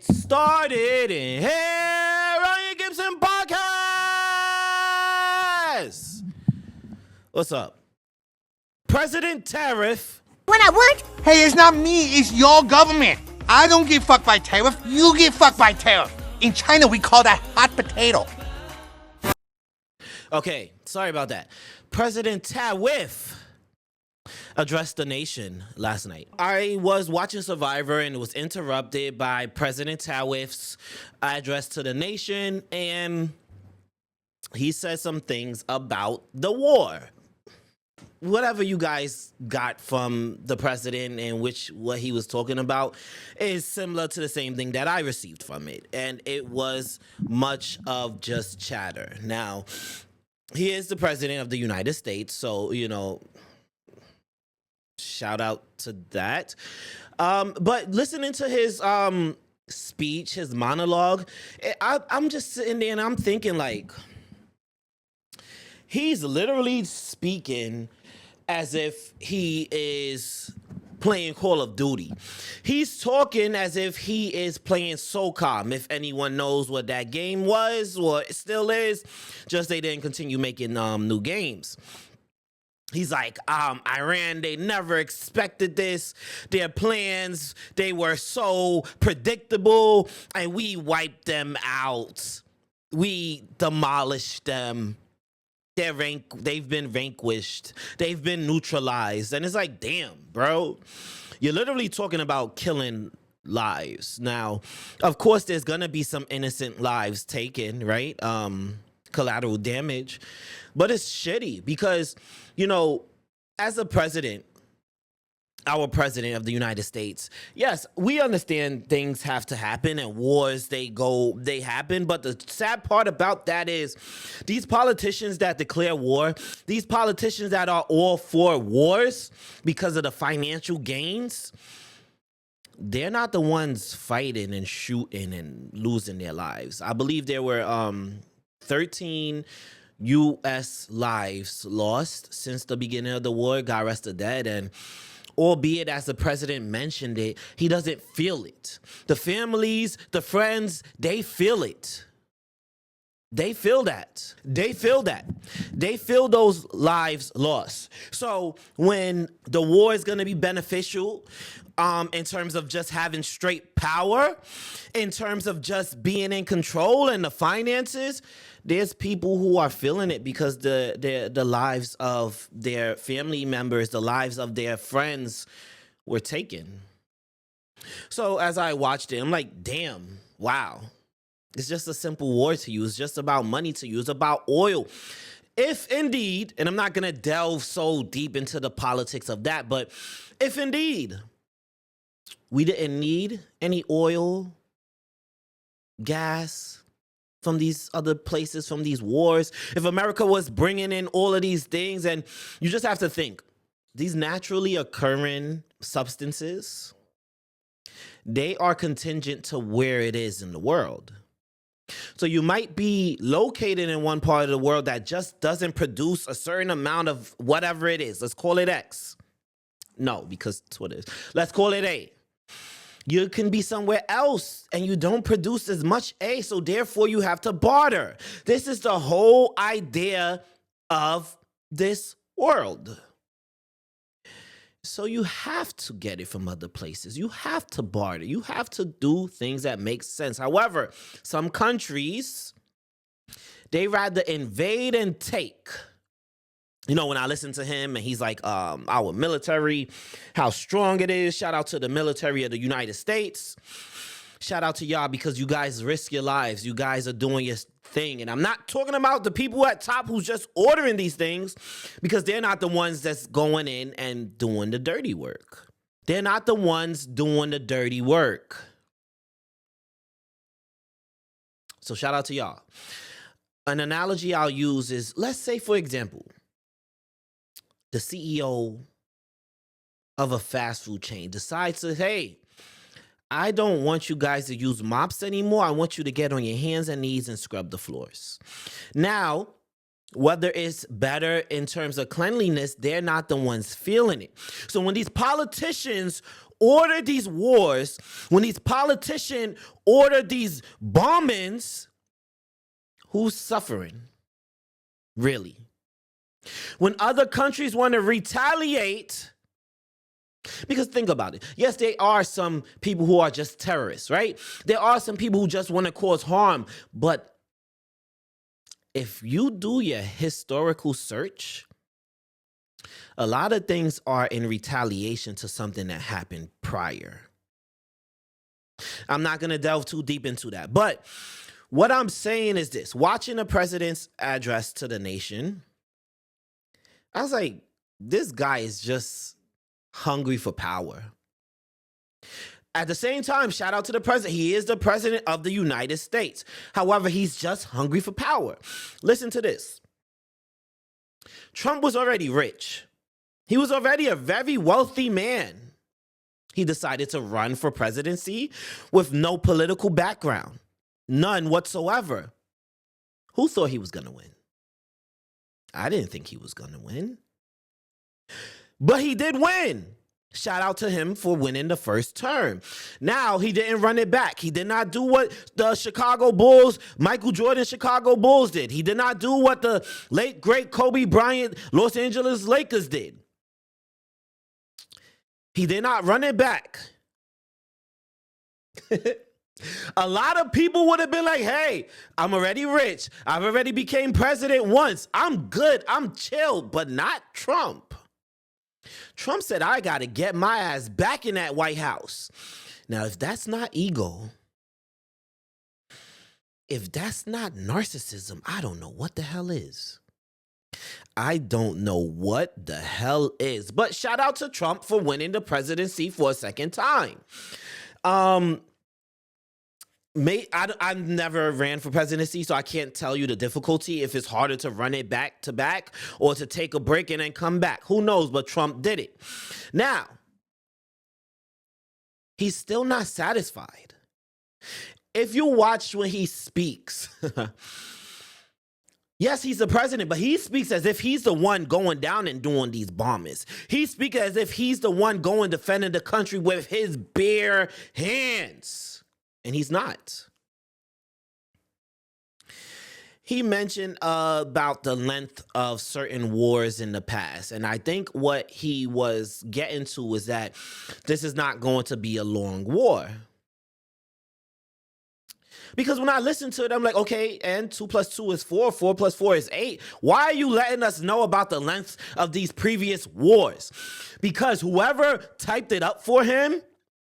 Started in here, Ryan Gibson podcast. What's up? President Tariff. When I what? Hey, it's not me, it's your government. I don't get fucked by tariff, you get fucked by tariff. In China, we call that hot potato. Okay, sorry about that. President Tariff addressed the nation last night. I was watching Survivor and it was interrupted by President Tariff's address to the nation, and he said some things about the war. Whatever you guys got from the president and what he was talking about is similar to the same thing that I received from it. And it was much of just chatter. Now, he is the president of the United States, so, shout out to that. But listening to his speech, his monologue, I'm just sitting there and I'm thinking, like, he's literally speaking as if he is playing Call of Duty. He's talking as if he is playing SOCOM, if anyone knows what that game was or it still is, just they didn't continue making new games. He's like, Iran, they never expected this. Their plans, they were so predictable, and we wiped them out. We demolished them. They've been vanquished. They've been neutralized. And it's like, damn, bro. You're literally talking about killing lives. Now, of course, there's going to be some innocent lives taken, right? Collateral damage. But it's shitty because, as a president, our president of the United States, yes, we understand things have to happen and wars, they happen. But the sad part about that is these politicians that declare war, these politicians that are all for wars because of the financial gains, they're not the ones fighting and shooting and losing their lives. I believe there were 13 U.S. lives lost since the beginning of the war. God rest the dead. And albeit, as the president mentioned it, he doesn't feel it. The families, the friends, they feel it. They feel that. They feel that. They feel those lives lost. So when the war is going to be beneficial, in terms of just having straight power, in terms of just being in control and the finances, there's people who are feeling it because the lives of their family members, the lives of their friends were taken. So as I watched it, I'm like, damn, wow. It's just a simple war to you. It's just about money to you. It's about oil. If indeed, and I'm not going to delve so deep into the politics of that, but if indeed we didn't need any oil, gas from these other places, from these wars, if America was bringing in all of these things, and you just have to think, these naturally occurring substances, they are contingent to where it is in the world. So you might be located in one part of the world that just doesn't produce a certain amount of whatever it is. Let's call it X. No, because that's what it is. Let's call it A. You can be somewhere else and you don't produce as much A, so therefore you have to barter. This is the whole idea of this world. So you have to get it from other places. You have to barter. You have to do things that make sense. However, some countries, they rather invade and take. When I listen to him and he's like, our military, how strong it is. Shout out to the military of the United States. Shout out to y'all because you guys risk your lives. You guys are doing your thing. And I'm not talking about the people at top who's just ordering these things because they're not the ones that's going in and doing the dirty work. They're not the ones doing the dirty work. So shout out to y'all. An analogy I'll use is, let's say, for example, the CEO of a fast food chain decides to, hey, I don't want you guys to use mops anymore. I want you to get on your hands and knees and scrub the floors. Now, whether it's better in terms of cleanliness, they're not the ones feeling it. So when these politicians order these wars, when these politicians order these bombings, who's suffering? Really? When other countries want to retaliate, because think about it. Yes, there are some people who are just terrorists, right? There are some people who just want to cause harm. But if you do your historical search, a lot of things are in retaliation to something that happened prior. I'm not going to delve too deep into that. But what I'm saying is this. Watching the president's address to the nation, I was like, this guy is just hungry for power. At the same time, shout out to the president. He is the president of the United States. However, he's just hungry for power. Listen to this. Trump was already rich. He was already a very wealthy man. He decided to run for presidency with no political background. None whatsoever. Who thought he was going to win? I didn't think he was going to win. But he did win. Shout out to him for winning the first term. Now, he didn't run it back. He did not do what the Chicago Bulls, Michael Jordan Chicago Bulls did. He did not do what the late, great Kobe Bryant Los Angeles Lakers did. He did not run it back. A lot of people would have been like, hey, I'm already rich. I've already became president once. I'm good. I'm chill, but not Trump. Trump said, I got to get my ass back in that White House. Now, if that's not ego, if that's not narcissism, I don't know what the hell is. I don't know what the hell is. But shout out to Trump for winning the presidency for a second time. I've never ran for presidency, so I can't tell you the difficulty, if it's harder to run it back to back or to take a break and then come back. Who knows, but Trump did it. Now, he's still not satisfied. If you watch when he speaks, yes, he's the president, but he speaks as if he's the one going down and doing these bombings. He speaks as if he's the one going defending the country with his bare hands. And he's not. He mentioned about the length of certain wars in the past. And I think what he was getting to was that this is not going to be a long war. Because when I listen to it, I'm like, okay, and 2 + 2 is 4, 4 + 4 is 8. Why are you letting us know about the length of these previous wars? Because whoever typed it up for him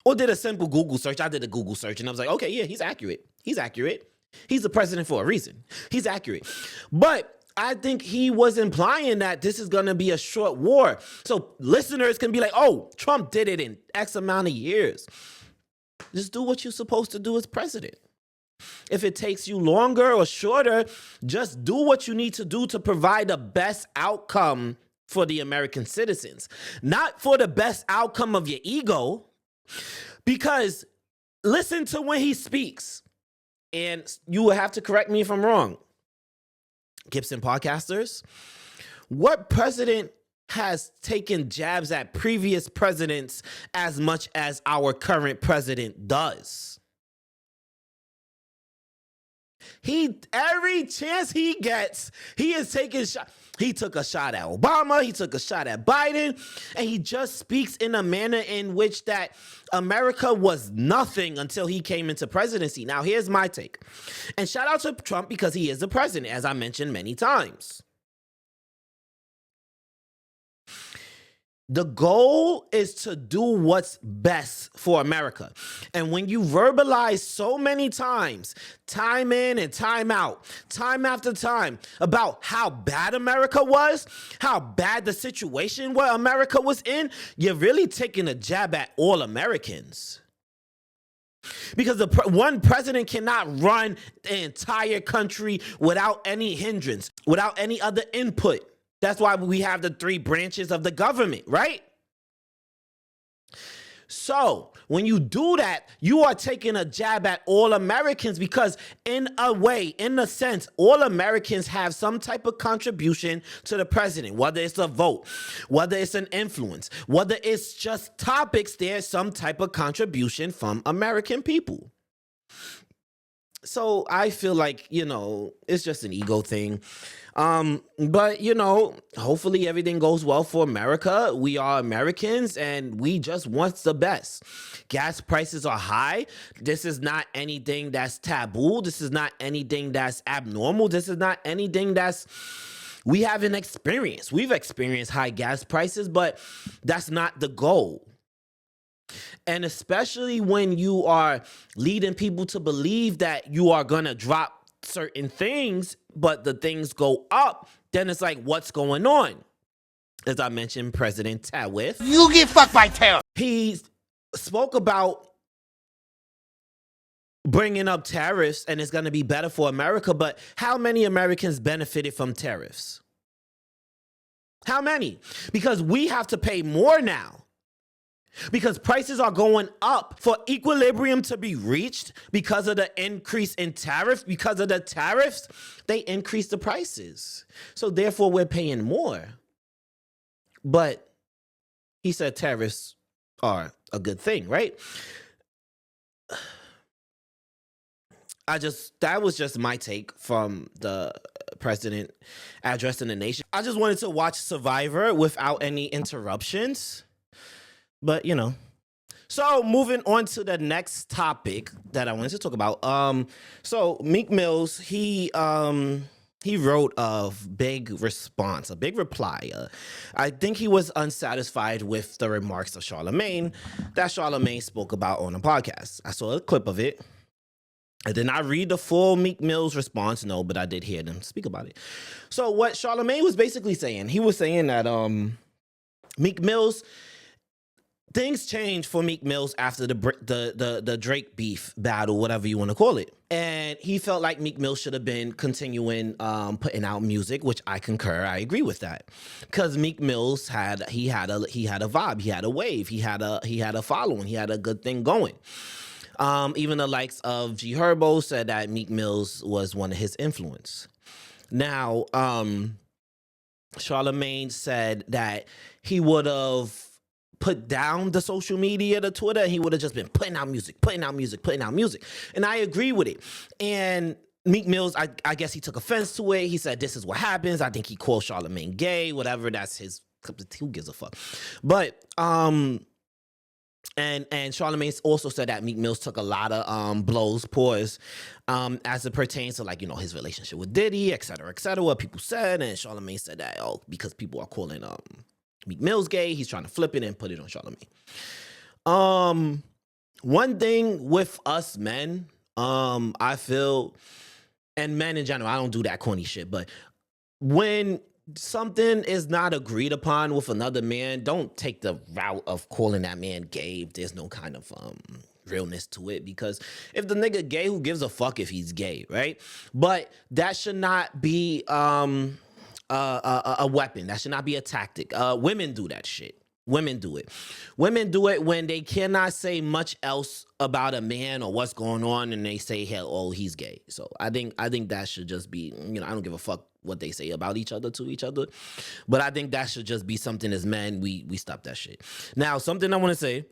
or did a simple Google search, I did a Google search, and I was like, okay, yeah, he's accurate. He's accurate. He's the president for a reason. He's accurate. But I think he was implying that this is going to be a short war. So listeners can be like, oh, Trump did it in X amount of years. Just do what you're supposed to do as president. If it takes you longer or shorter, just do what you need to do to provide the best outcome for the American citizens. Not for the best outcome of your ego. Because listen to when he speaks, and you will have to correct me if I'm wrong. Gibson podcasters, what president has taken jabs at previous presidents as much as our current president does? Every chance he gets, he is taking shots. He took a shot at Obama. He took a shot at Biden. And he just speaks in a manner in which that America was nothing until he came into presidency. Now, here's my take. And shout out to Trump because he is the president, as I mentioned many times. The goal is to do what's best for America. And when you verbalize so many times, time in and time out, time after time, about how bad America was, how bad the situation where America was in, you're really taking a jab at all Americans. Because one president cannot run the entire country without any hindrance, without any other input. That's why we have the 3 branches of the government, right? So when you do that, you are taking a jab at all Americans because in a sense, all Americans have some type of contribution to the president, whether it's a vote, whether it's an influence, whether it's just topics, there's some type of contribution from American people. So I feel like, it's just an ego thing. But hopefully everything goes well for America. We are Americans and we just want the best. Gas prices are high. This is not anything that's taboo. This is not anything that's abnormal. This is not anything we haven't experienced. We've experienced high gas prices, but that's not the goal. And especially when you are leading people to believe that you are going to drop certain things, but the things go up, then it's like, what's going on? As I mentioned, President Tariff. You get fucked by tariff. He spoke about bringing up tariffs and it's going to be better for America, but how many Americans benefited from tariffs? How many? Because we have to pay more now. Because prices are going up. For equilibrium to be reached because of the increase in tariff, because of the tariffs, they increase the prices. So therefore, we're paying more. But he said tariffs are a good thing, right? That was just my take from the president addressing the nation. I just wanted to watch Survivor without any interruptions. But, so moving on to the next topic that I wanted to talk about. So Meek Mills, he wrote a big response, a big reply. I think he was unsatisfied with the remarks of Charlamagne that Charlamagne spoke about on a podcast. I saw a clip of it. I did not read the full Meek Mills response, no, but I did hear them speak about it. So what Charlamagne was basically saying, he was saying that Meek Mills, things changed for Meek Mills after the Drake beef battle, whatever you want to call it. And he felt like Meek Mills should have been continuing putting out music, which I concur. I agree with that. Because Meek Mills had a vibe, he had a wave, he had a following, he had a good thing going. Even the likes of G Herbo said that Meek Mills was one of his influence. Now, Charlamagne said that he would have put down the social media, the Twitter, and he would have just been putting out music. And I agree with it. And Meek Mills, I guess he took offense to it. He said, this is what happens. I think he called Charlamagne gay, whatever. That's his, who gives a fuck? But, and Charlamagne also said that Meek Mills took a lot of blows, as it pertains to his relationship with Diddy, et cetera, what people said. And Charlamagne said that, because people are calling Meek Mill's gay, he's trying to flip it and put it on Charlamagne. One thing with us men, I feel, and men in general, I don't do that corny shit, but when something is not agreed upon with another man, don't take the route of calling that man gay if there's no kind of realness to it. Because if the nigga gay, who gives a fuck if he's gay, right? But that should not be a weapon. That should not be a tactic. Women do that shit. Women do it. Women do it when they cannot say much else about a man or what's going on, and they say, hell, oh, he's gay. So I think that should just be, I don't give a fuck what they say about each other to each other, but I think that should just be something as men, we stop that shit. Now, something I want to say,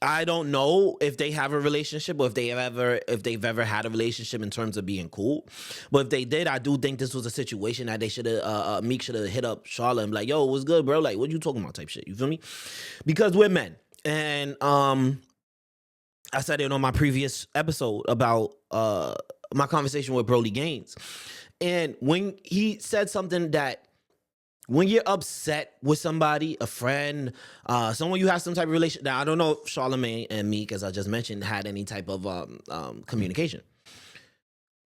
I don't know if they have a relationship or if they've ever had a relationship in terms of being cool. But if they did, I do think this was a situation that they should have, Meek should have hit up Charlotte and be like, yo, what's good, bro? Like, what you talking about type shit? You feel me? Because we're men. And I said it on my previous episode about my conversation with Brody Gaines. And when he said something that, when you're upset with somebody, a friend, someone you have some type of relation. Now, I don't know if Charlamagne and Meek, as I just mentioned, had any type of communication.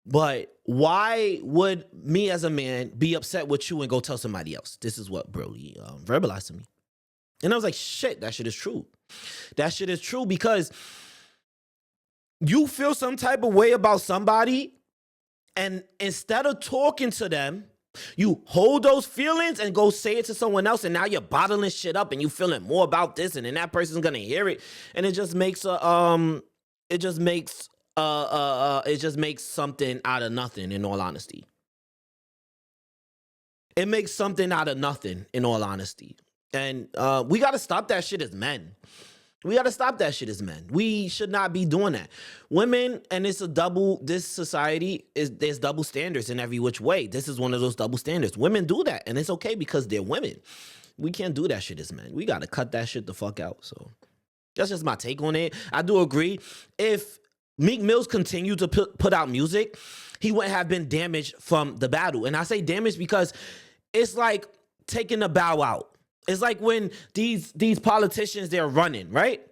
But why would me as a man be upset with you and go tell somebody else? This is what Brody verbalized to me. And I was like, shit, that shit is true. That shit is true because you feel some type of way about somebody, and instead of talking to them, You hold those feelings and go say it to someone else, and now you're bottling shit up and you feeling more about this, and then that person's gonna hear it, and it just makes something out of nothing, in all honesty. It makes something out of nothing, in all honesty. And we gotta stop that shit as men. We got to stop that shit as men. We should not be doing that. Women, and this society, there's double standards in every which way. This is one of those double standards. Women do that, and it's okay because they're women. We can't do that shit as men. We got to cut that shit the fuck out. So that's just my take on it. I do agree. If Meek Mills continued to put out music, he wouldn't have been damaged from the battle. And I say damaged because it's like taking a bow out. It's like when these politicians, they're running, right?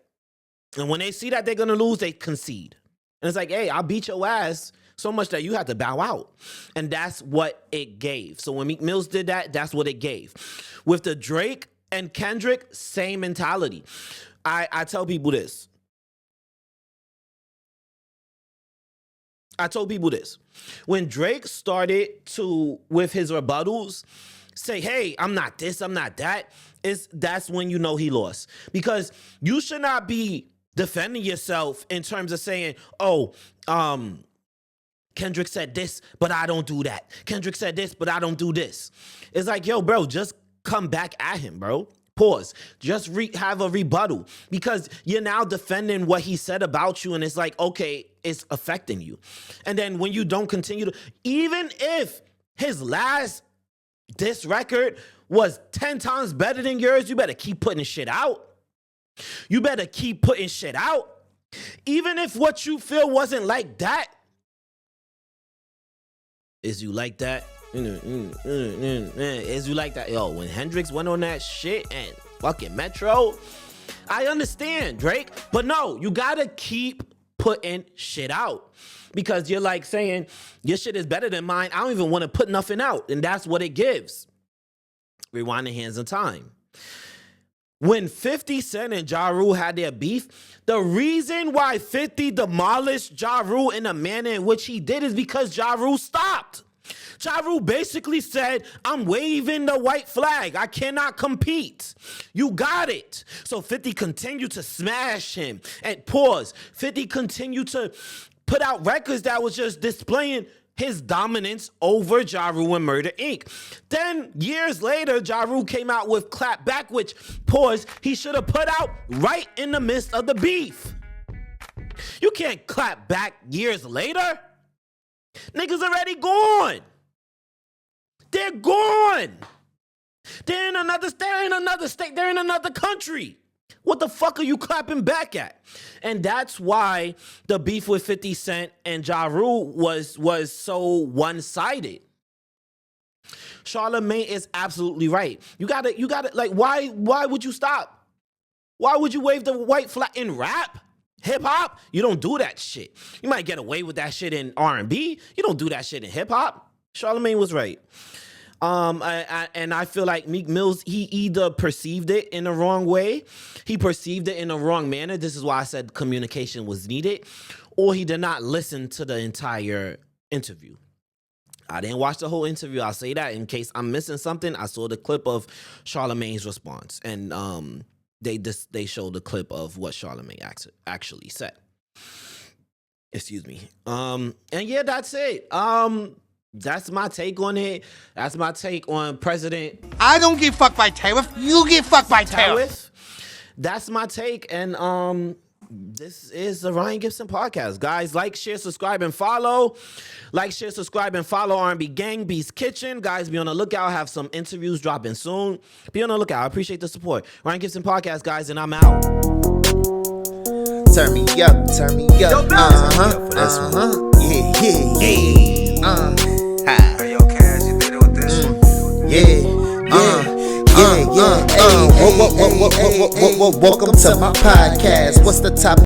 And when they see that they're going to lose, they concede. And it's like, hey, I'll beat your ass so much that you have to bow out. And that's what it gave. So when Meek Mills did that, that's what it gave. With the Drake and Kendrick, same mentality. I tell people this. When Drake started with his rebuttals, say, hey, I'm not this, I'm not that, that's when you know he lost. Because you should not be defending yourself in terms of saying, Kendrick said this, but I don't do that. Kendrick said this, but I don't do this. It's like, yo, bro, just come back at him, bro. Pause. Just have a rebuttal. Because you're now defending what he said about you, and it's like, okay, it's affecting you. And then when you don't continue to, even if his last this record was 10 times better than yours, you better keep putting shit out. You better keep putting shit out. Even if what you feel wasn't like that. Is you like that? Is you like that? Yo, when Hendrix went on that shit and fucking Metro, I understand, Drake. But no, you gotta keep putting shit out. Because you're like saying, your shit is better than mine. I don't even want to put nothing out. And that's what it gives. Rewind the hands of time. When 50 Cent and Ja Rule had their beef, the reason why 50 demolished Ja Rule in the manner in which he did is because Ja Rule stopped. Ja Rule basically said, I'm waving the white flag. I cannot compete. You got it. So 50 continued to smash him. And pause. 50 continued to put out records that was just displaying his dominance over Ja Rule and Murder Inc. Then, years later, Ja Rule came out with Clap Back, which, pause, he should have put out right in the midst of the beef. You can't clap back years later. Niggas already gone. They're gone. They're in another state. They're in another country. What the fuck are you clapping back at? And that's why the beef with 50 Cent and Ja Rule was so one-sided. Charlamagne is absolutely right. You gotta, like, why would you stop? Why would you wave the white flag in rap? Hip-hop? You don't do that shit. You might get away with that shit in R&B. You don't do that shit in hip-hop. Charlamagne was right. And I feel like Meek Mills, he either perceived it in the wrong way, he perceived it in the wrong manner. This is why I said communication was needed, or he did not listen to the entire interview. I didn't watch the whole interview. I'll say that in case I'm missing something. I saw the clip of Charlamagne's response, and they showed the clip of what Charlamagne actually said. Excuse me. And yeah, that's it. That's my take on it. That's my take on President. I don't get fucked by tariff. You get fucked by tariff. That's my take. And this is the Ryan Gibson Podcast. Guys, like, share, subscribe, and follow. Like, share, subscribe, and follow R&B Gang, Beast Kitchen. Guys, be on the lookout. I have some interviews dropping soon. Be on the lookout. I appreciate the support. Ryan Gibson Podcast, guys, and I'm out. Turn me up, turn me up. Yeah. Hey, yo, Cash, you did it with this one? Welcome to my podcast. What's the top?